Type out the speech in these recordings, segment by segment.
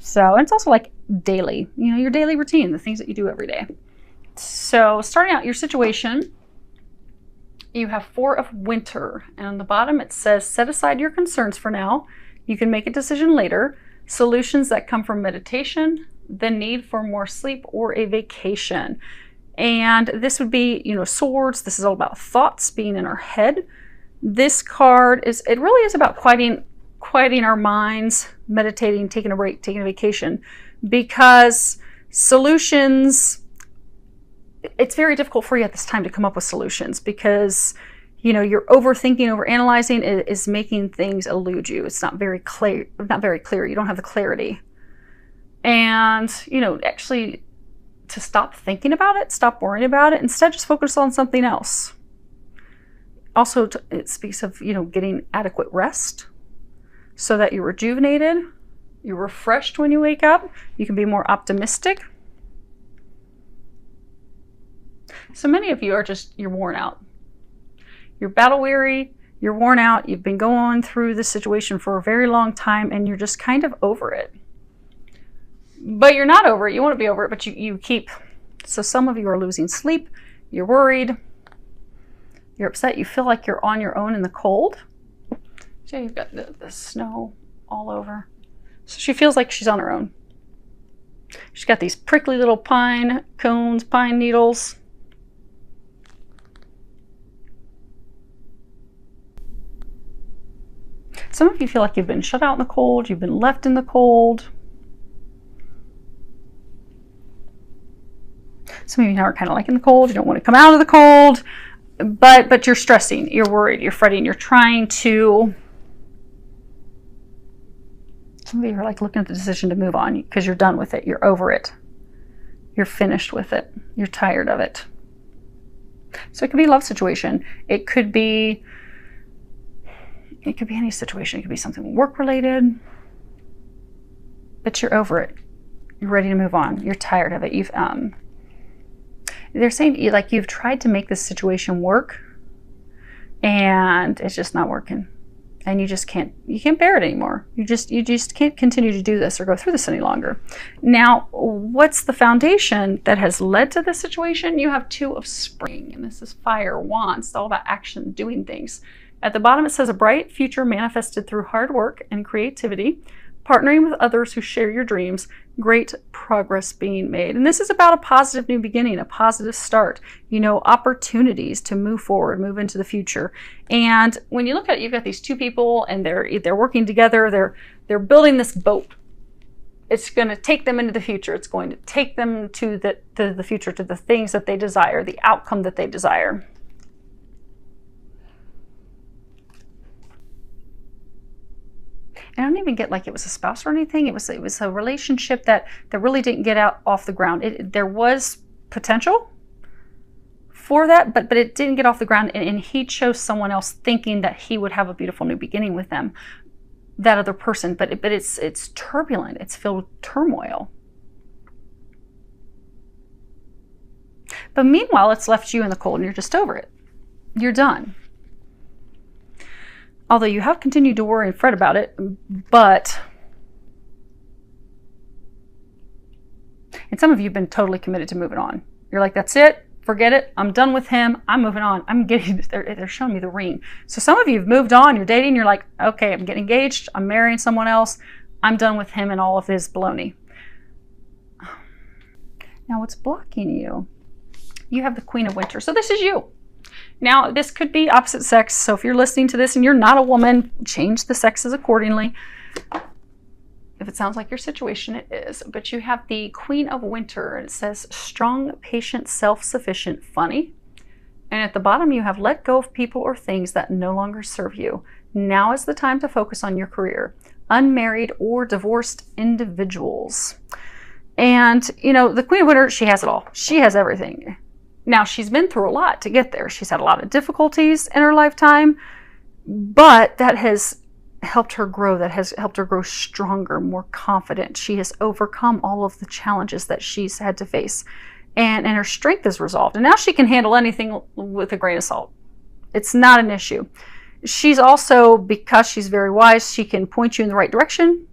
So, and it's also like daily, you know, your daily routine, the things that you do every day. So starting out your situation, you have 4 of winter, and on the bottom it says, set aside your concerns for now. You can make a decision later. Solutions that come from meditation, the need for more sleep, or a vacation. And this would be, you know, swords. This is all about thoughts being in our head. This card it really is about quieting our minds, meditating, taking a break, taking a vacation, because solutions, it's very difficult for you at this time to come up with solutions because, you know, you're overthinking, overanalyzing is making things elude you. It's not very clear. You don't have the clarity. And, you know, actually to stop thinking about it, stop worrying about it, instead just focus on something else. Also, it speaks of, you know, getting adequate rest so that you're rejuvenated, you're refreshed when you wake up, you can be more optimistic. So many of you are you're worn out. You're battle weary, you're worn out, you've been going through this situation for a very long time and you're just kind of over it. But you're not over it, you want to be over it, but you keep. So some of you are losing sleep, you're worried, you're upset, you feel like you're on your own in the cold. So you've got the snow all over. So she feels like she's on her own. She's got these prickly little pine cones, pine needles. Some of you feel like you've been shut out in the cold, you've been left in the cold. Some of you now are kind of like in the cold, you don't want to come out of the cold, but you're stressing, you're worried, you're fretting, you're trying to. Some of you are like looking at the decision to move on because you're done with it, you're over it, you're finished with it, you're tired of it. So it could be a love situation, it could be any situation, it could be something work related, but you're over it, you're ready to move on, you're tired of it. They're saying like you've tried to make this situation work and it's just not working. And you can't bear it anymore. You just can't continue to do this or go through this any longer. Now, what's the foundation that has led to this situation? You have 2 of spring, and this is fire, wands. It's all about action, doing things. At the bottom, it says a bright future manifested through hard work and creativity, partnering with others who share your dreams, great progress being made. And this is about a positive new beginning, a positive start, you know, opportunities to move forward, move into the future. And when you look at it, you've got these 2 people and they're working together, they're building this boat. It's going to take them into the future. It's going to take them to the future, to the things that they desire, the outcome that they desire. I don't even get like it was a spouse or anything. It was a relationship that really didn't get off the ground. There was potential for that, but it didn't get off the ground. And he chose someone else, thinking that he would have a beautiful new beginning with them, that other person. But it's turbulent. It's filled with turmoil. But meanwhile, it's left you in the cold, and you're just over it. You're done. Although you have continued to worry and fret about it, and some of you have been totally committed to moving on. You're like, that's it, forget it, I'm done with him, I'm moving on. They're showing me the ring. So some of you have moved on, you're dating, you're like, okay, I'm getting engaged, I'm marrying someone else, I'm done with him and all of his baloney. Now what's blocking you? You have the Queen of Winter. So this is you. Now, this could be opposite sex, so if you're listening to this and you're not a woman, change the sexes accordingly. If it sounds like your situation, it is. But you have the Queen of Winter, and it says strong, patient, self-sufficient, funny. And at the bottom, you have let go of people or things that no longer serve you. Now is the time to focus on your career. Unmarried or divorced individuals. And, you know, the Queen of Winter, she has it all. She has everything. Now, she's been through a lot to get there. She's had a lot of difficulties in her lifetime, but that has helped her grow. That has helped her grow stronger, more confident. She has overcome all of the challenges that she's had to face, and her strength is resolved. And now she can handle anything with a grain of salt. It's not an issue. She's also, because she's very wise, she can point you in the right direction,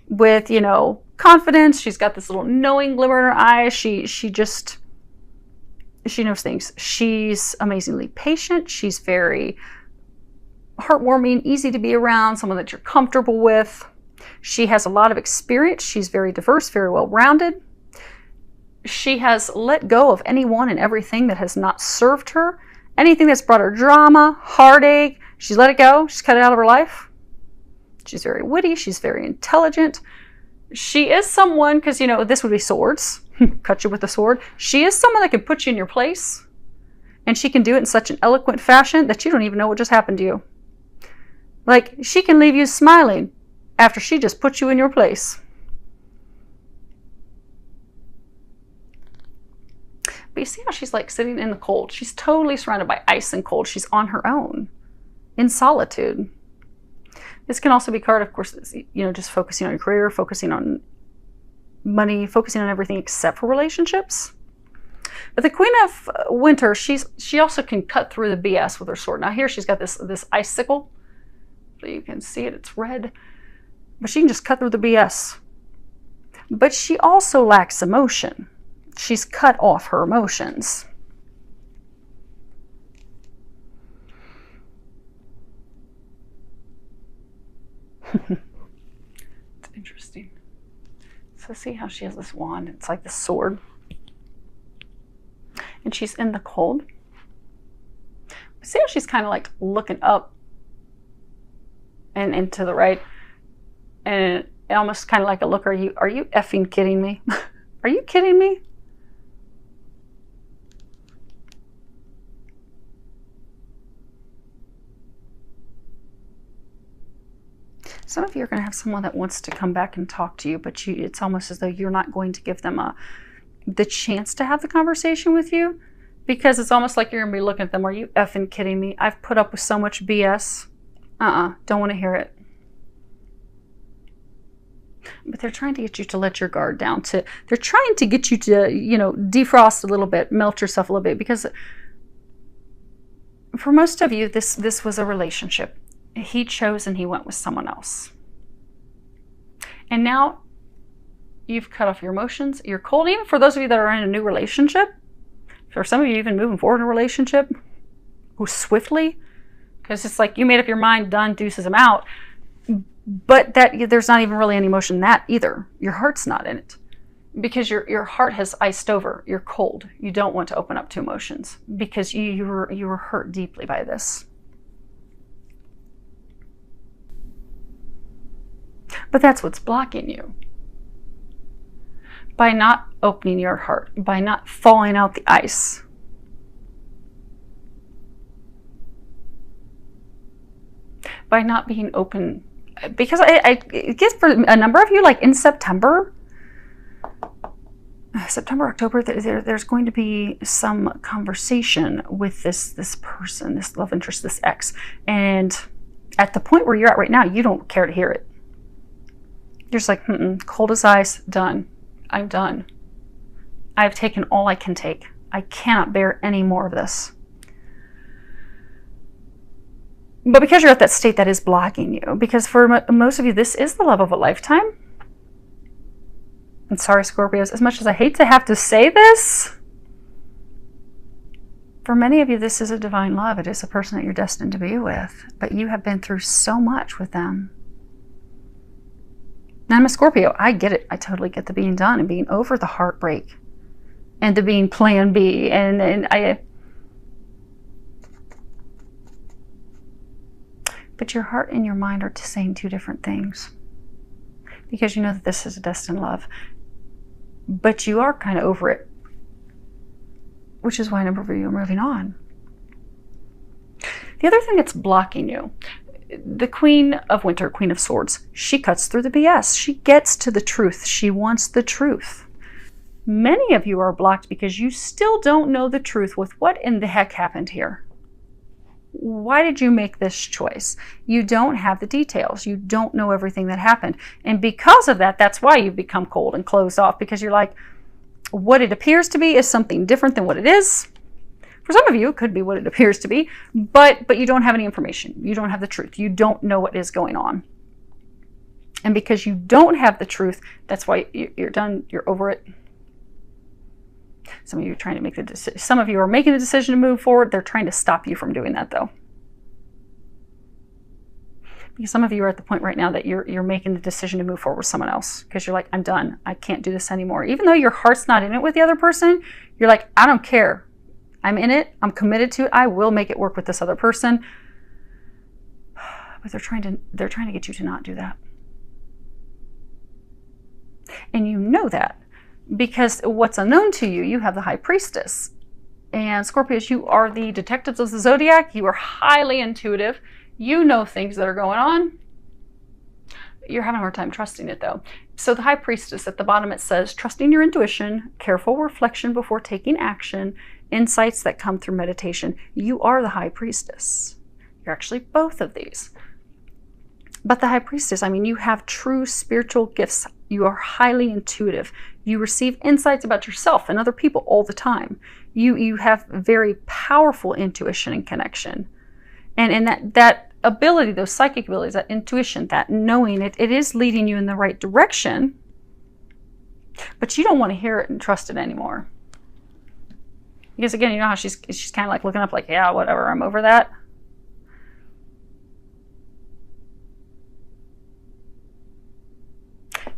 with, you know, confidence. She's got this little knowing glimmer in her eyes. She knows things. She's amazingly patient. She's very heartwarming, easy to be around, someone that you're comfortable with. She has a lot of experience. She's very diverse, very well-rounded. She has let go of anyone and everything that has not served her. Anything that's brought her drama, heartache, she's let it go. She's cut it out of her life. She's very witty. She's very intelligent. She is someone, because, you know, this would be swords. Cut you with a sword. She is someone that can put you in your place. And she can do it in such an eloquent fashion that you don't even know what just happened to you. Like, she can leave you smiling after she just put you in your place. But you see how she's like sitting in the cold. She's totally surrounded by ice and cold. She's on her own, in solitude. This can also be card, of course, you know, just focusing on your career, focusing on money, focusing on everything except for relationships. But the Queen of Winter, she also can cut through the BS with her sword. Now here she's got this icicle. So you can see it, it's red. But she can just cut through the BS. But she also lacks emotion. She's cut off her emotions. It's interesting. So see how she has this wand. It's like this sword. And she's in the cold. See how she's kind of like looking up and to the right. And almost kind of like a look, are you effing kidding me? Are you kidding me? Some of you are going to have someone that wants to come back and talk to you, but it's almost as though you're not going to give them the chance to have the conversation with you, because it's almost like you're going to be looking at them. Are you effing kidding me? I've put up with so much BS. Don't want to hear it. But they're trying to get you to let your guard down. They're trying to get you to, you know, defrost a little bit, melt yourself a little bit, because for most of you, this was a relationship. He chose and he went with someone else. And now you've cut off your emotions. You're cold. Even for those of you that are in a new relationship, for some of you even moving forward in a relationship, go swiftly, because it's like you made up your mind, done, deuces, I'm out. But that there's not even really any emotion in that either. Your heart's not in it, because your heart has iced over. You're cold. You don't want to open up to emotions because you were hurt deeply by this. But that's what's blocking you. By not opening your heart, by not thawing out the ice. By not being open. Because I guess for a number of you, like in September, October, there's going to be some conversation with this person, this love interest, this ex. And at the point where you're at right now, you don't care to hear it. You're just like, cold as ice, done. I'm done. I've taken all I can take. I cannot bear any more of this. But because you're at that state, that is blocking you. Because for most of you, this is the love of a lifetime. I'm sorry, Scorpios, as much as I hate to have to say this, for many of you, this is a divine love. It is a person that you're destined to be with. But you have been through so much with them. Now, I'm a Scorpio. I get it. I totally get the being done and being over the heartbreak and the being plan B. But your heart and your mind are saying two different things, because you know that this is a destined love. But you are kind of over it, which is why a number of you are moving on. The other thing that's blocking you, the Queen of Winter, Queen of Swords, she cuts through the BS. She gets to the truth. She wants the truth. Many of you are blocked because you still don't know the truth with what in the heck happened here. Why did you make this choice? You don't have the details. You don't know everything that happened. And because of that, that's why you've become cold and closed off, because you're like, what it appears to be is something different than what it is. For some of you, it could be what it appears to be, but you don't have any information. You don't have the truth. You don't know what is going on. And because you don't have the truth, that's why you're done, you're over it. Some of you are trying to make the decision. Some of you are making the decision to move forward. They're trying to stop you from doing that, though. Because some of you are at the point right now that you're making the decision to move forward with someone else. Because you're like, I'm done. I can't do this anymore. Even though your heart's not in it with the other person, you're like, I don't care. I'm in it. I'm committed to it. I will make it work with this other person. But they're trying to get you to not do that. And you know that. Because what's unknown to you, you have the High Priestess. And Scorpios, you are the detectives of the zodiac. You are highly intuitive. You know things that are going on. You're having a hard time trusting it, though. So the High Priestess, at the bottom it says, trusting your intuition, careful reflection before taking action, insights that come through meditation. You are the High Priestess. You're actually both of these. But the High Priestess, I mean, you have true spiritual gifts. You are highly intuitive. You receive insights about yourself and other people all the time. You have very powerful intuition and connection. And that ability, those psychic abilities, that intuition, that knowing, it is leading you in the right direction. But you don't want to hear it and trust it anymore. Because again, you know how she's kind of like looking up like, yeah, whatever, I'm over that.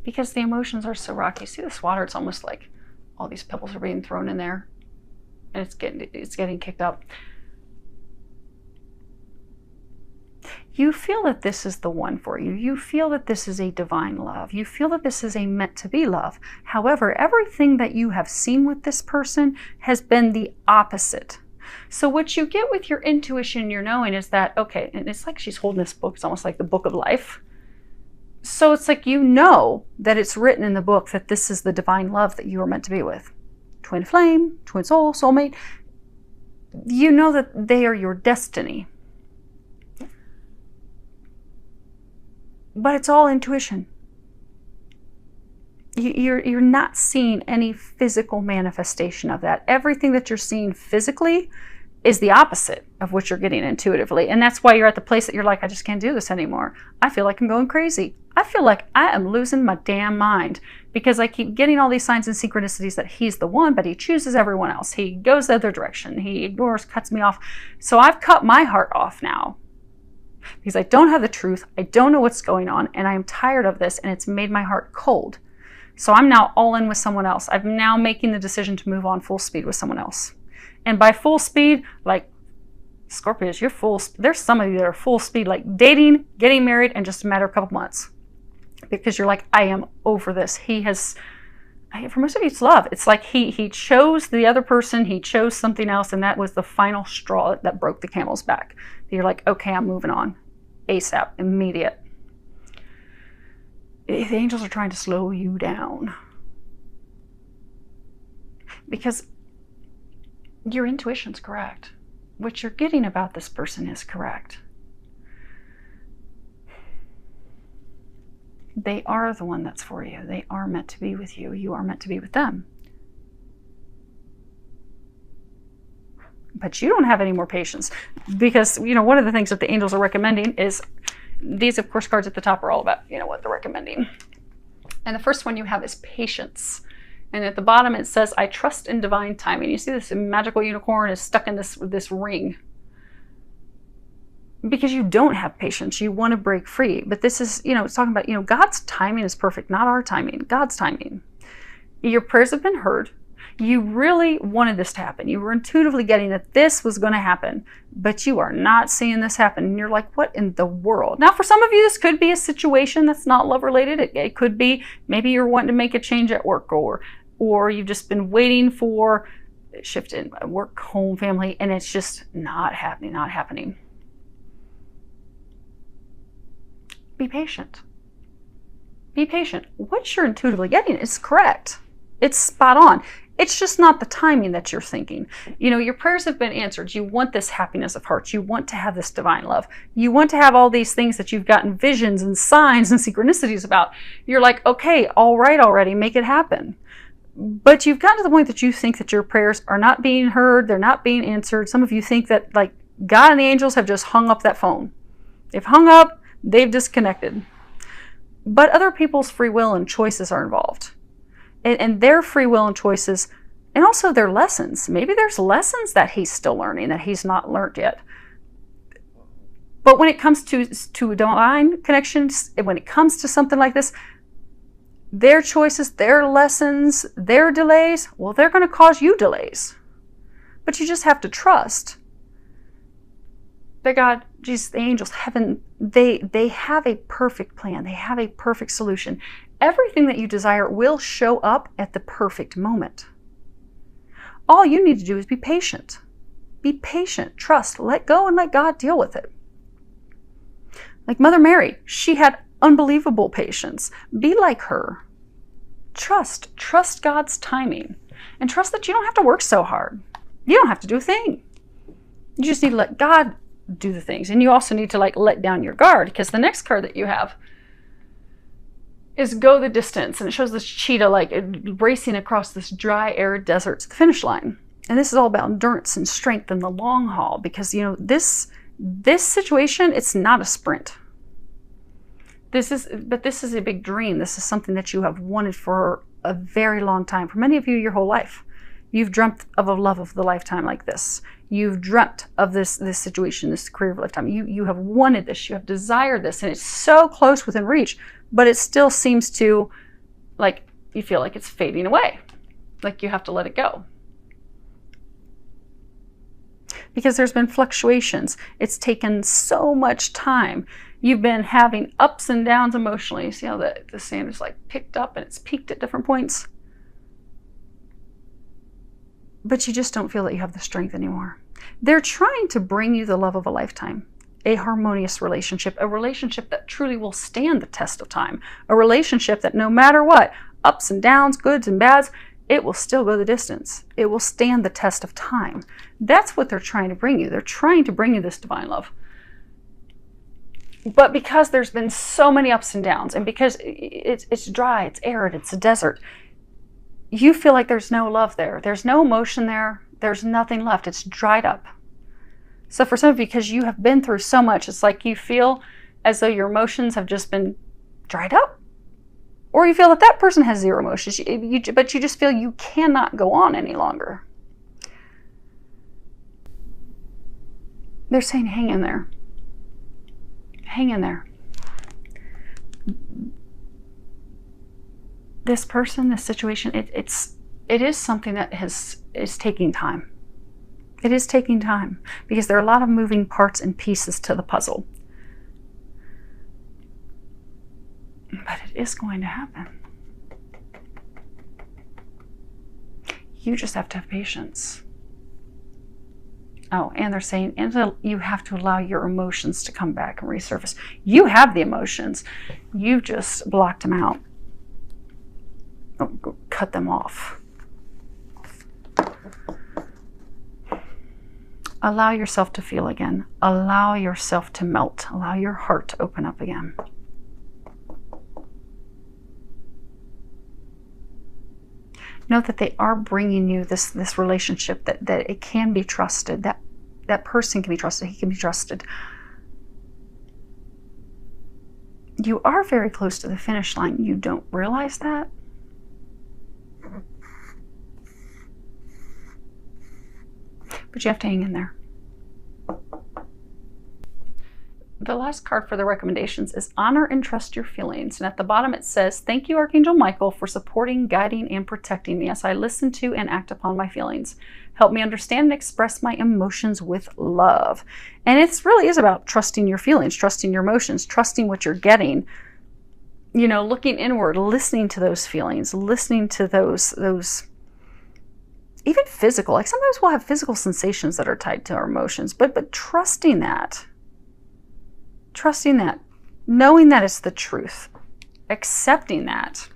Because the emotions are so rocky. See this water? It's almost like all these pebbles are being thrown in there, and it's getting kicked up. You feel that this is the one for you. You feel that this is a divine love. You feel that this is a meant to be love. However, everything that you have seen with this person has been the opposite. So what you get with your intuition, your knowing, is that, okay, and it's like she's holding this book. It's almost like the book of life. So it's like you know that it's written in the book that this is the divine love that you are meant to be with. Twin flame, twin soul, soulmate. You know that they are your destiny. But it's all intuition. You're not seeing any physical manifestation of that. Everything that you're seeing physically is the opposite of what you're getting intuitively. And that's why you're at the place that you're like, I just can't do this anymore. I feel like I'm going crazy. I feel like I am losing my damn mind because I keep getting all these signs and synchronicities that he's the one, but he chooses everyone else. He goes the other direction. He ignores, cuts me off. So I've cut my heart off now because I don't have the truth. I don't know what's going on, and I am tired of this, and it's made my heart cold. So I'm now all in with someone else. I'm now making the decision to move on full speed with someone else. And by full speed, like Scorpios, you're full. There's some of you that are full speed, like dating, getting married in just a matter of a couple months. Because you're like, I am over this. He has, for most of you, it's love. It's like he chose the other person. He chose something else. And that was the final straw that broke the camel's back. You're like, okay, I'm moving on. ASAP, immediate. The angels are trying to slow you down. Because your intuition's correct. What you're getting about this person is correct. They are the one that's for you. They are meant to be with you. You are meant to be with them. But you don't have any more patience. Because, you know, one of the things that the angels are recommending is, these, of course, cards at the top are all about, you know, what they're recommending. And the first one you have is patience. And at the bottom it says, I trust in divine timing. You see this magical unicorn is stuck in this ring. Because you don't have patience. You want to break free. But this is, you know, it's talking about, you know, God's timing is perfect, not our timing. God's timing. Your prayers have been heard. You really wanted this to happen. You were intuitively getting that this was going to happen. But you are not seeing this happen. And you're like, what in the world? Now, for some of you, this could be a situation that's not love related. It could be maybe you're wanting to make a change at work, or you've just been waiting for a shift in work, home, family, and it's just not happening. Be patient. Be patient. What you're intuitively getting is correct. It's spot on. It's just not the timing that you're thinking. You know, your prayers have been answered. You want this happiness of heart. You want to have this divine love. You want to have all these things that you've gotten visions and signs and synchronicities about. You're like, okay, all right already, make it happen. But you've gotten to the point that you think that your prayers are not being heard. They're not being answered. Some of you think that, like, God and the angels have just hung up that phone. They've hung up. They've disconnected. But other people's free will and choices are involved. And their free will and choices, and also their lessons. Maybe there's lessons that he's still learning that he's not learned yet. But when it comes to divine connections, when it comes to something like this, their choices, their lessons, their delays, well, they're going to cause you delays. But you just have to trust that God, Jesus, the angels, heaven, they have a perfect plan. They have a perfect solution. Everything that you desire will show up at the perfect moment. All you need to do is be patient. Be patient, trust, let go, and let God deal with it. Like Mother Mary, she had unbelievable patience. Be like her. Trust God's timing. And trust that you don't have to work so hard. You don't have to do a thing. You just need to let God do the things. And you also need to let down your guard, because the next card that you have is go the distance. And it shows this cheetah racing across this dry, arid desert to the finish line. And this is all about endurance and strength in the long haul, because this situation, it's not a sprint. This is a big dream. This is something that you have wanted for a very long time. For many of you, your whole life. You've dreamt of a love of the lifetime like this. You've dreamt of this situation, this career of a lifetime. You have wanted this. You have desired this. And it's so close within reach, but it still seems to, you feel like it's fading away. Like you have to let it go. Because there's been fluctuations. It's taken so much time. You've been having ups and downs emotionally. You see how the sand is picked up and it's peaked at different points? But you just don't feel that you have the strength anymore. They're trying to bring you the love of a lifetime, a harmonious relationship, a relationship that truly will stand the test of time, a relationship that no matter what, ups and downs, goods and bads, it will still go the distance. It will stand the test of time. That's what they're trying to bring you. They're trying to bring you this divine love. But because there's been so many ups and downs, and because it's dry, it's arid, it's a desert, you feel like there's no love there. There's no emotion there. There's nothing left. It's dried up. So for some of you, because you have been through so much, it's like you feel as though your emotions have just been dried up. Or you feel that person has zero emotions, but you just feel you cannot go on any longer. They're saying, hang in there. Hang in there. This person, this situation, it is something that is taking time. It is taking time because there are a lot of moving parts and pieces to the puzzle. But it is going to happen. You just have to have patience. Oh, and they're saying, and you have to allow your emotions to come back and resurface. You have the emotions. You've just blocked them out. Oh, cut them off. Allow yourself to feel again. Allow yourself to melt. Allow your heart to open up again. Know that they are bringing you this relationship, that it can be trusted, that person can be trusted, he can be trusted. You are very close to the finish line. You don't realize that. But you have to hang in there. The last card for the recommendations is honor and trust your feelings. And at the bottom it says, thank you, Archangel Michael, for supporting, guiding, and protecting me as I listen to and act upon my feelings. Help me understand and express my emotions with love. And it really is about trusting your feelings, trusting your emotions, trusting what you're getting. You know, looking inward, listening to those feelings, listening to those even physical. Like sometimes we'll have physical sensations that are tied to our emotions, but trusting that. Trusting that, knowing that it's the truth, accepting that.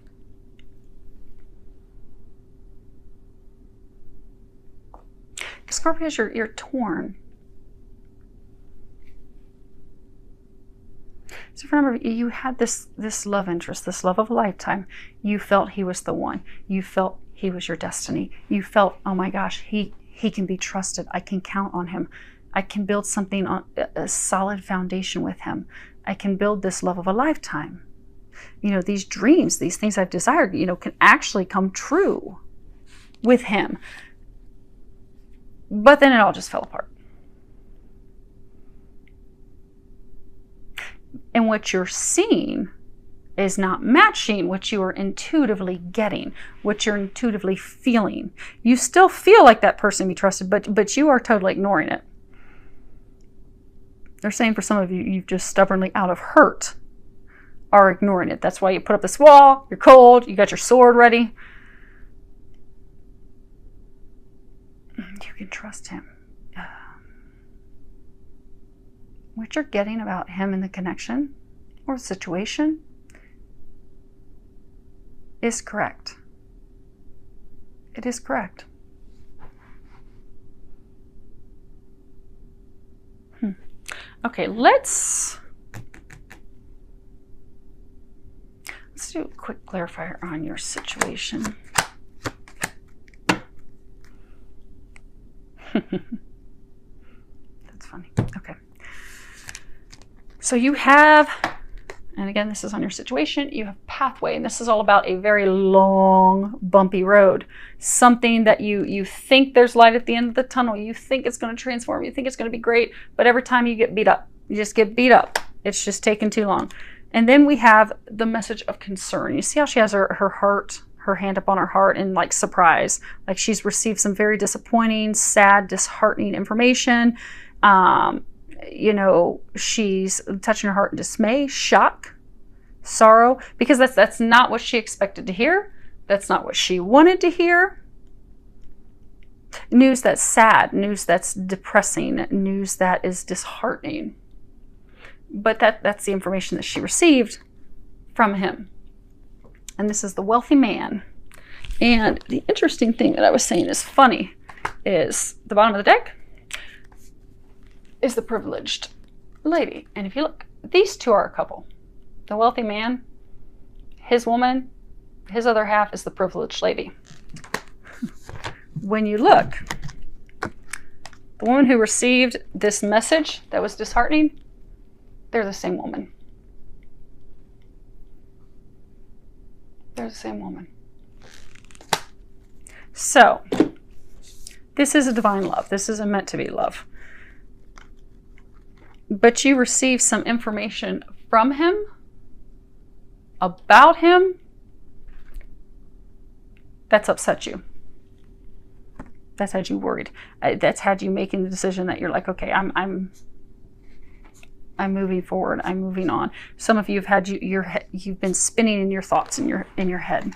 Scorpios, you're torn. So remember, you had this love interest, this love of a lifetime. You felt he was the one. You felt he was your destiny. You felt, oh my gosh, he can be trusted. I can count on him. I can build something on a solid foundation with him. I can build this love of a lifetime. you know, these dreams, these things I've desired, you know, can actually come true with him. But then it all just fell apart. And what you're seeing is not matching what you are intuitively getting, what you're intuitively feeling. You still feel like that person be trusted, but you are totally ignoring it. They're saying for some of you, you've just stubbornly, out of hurt, are ignoring it. That's why you put up this wall, you're cold, you got your sword ready. You can trust him. What you're getting about him in the connection or situation is correct. It is correct. Okay, let's do a quick clarifier on your situation. That's funny. Okay. So you have, and again, this is on your situation, you have pathway, and this is all about a very long, bumpy road. Something that you think there's light at the end of the tunnel. You think it's going to transform. You think it's going to be great. But every time you get beat up, you just get beat up. It's just taking too long. And then we have the message of concern. You see how she has her heart, her hand up on her heart, and like surprise. Like she's received some very disappointing, sad, disheartening information. You know, she's touching her heart in dismay, shock, sorrow, because that's not what she expected to hear. That's not what she wanted to hear. News that's sad, news that's depressing, news that is disheartening. But that's the information that she received from him. And this is the wealthy man. And the interesting thing that I was saying is funny is the bottom of the deck is the privileged lady. And if you look, these two are a couple. The wealthy man, his woman, his other half is the privileged lady. When you look, the woman who received this message that was disheartening, they're the same woman. They're the same woman. So, this is a divine love. This is a meant to be love. But you receive some information from him, about him, that's upset you. That's had you worried. That's had you making the decision that you're like, okay, I'm moving forward. I'm moving on. Some of you have had you've been spinning in your thoughts in your head.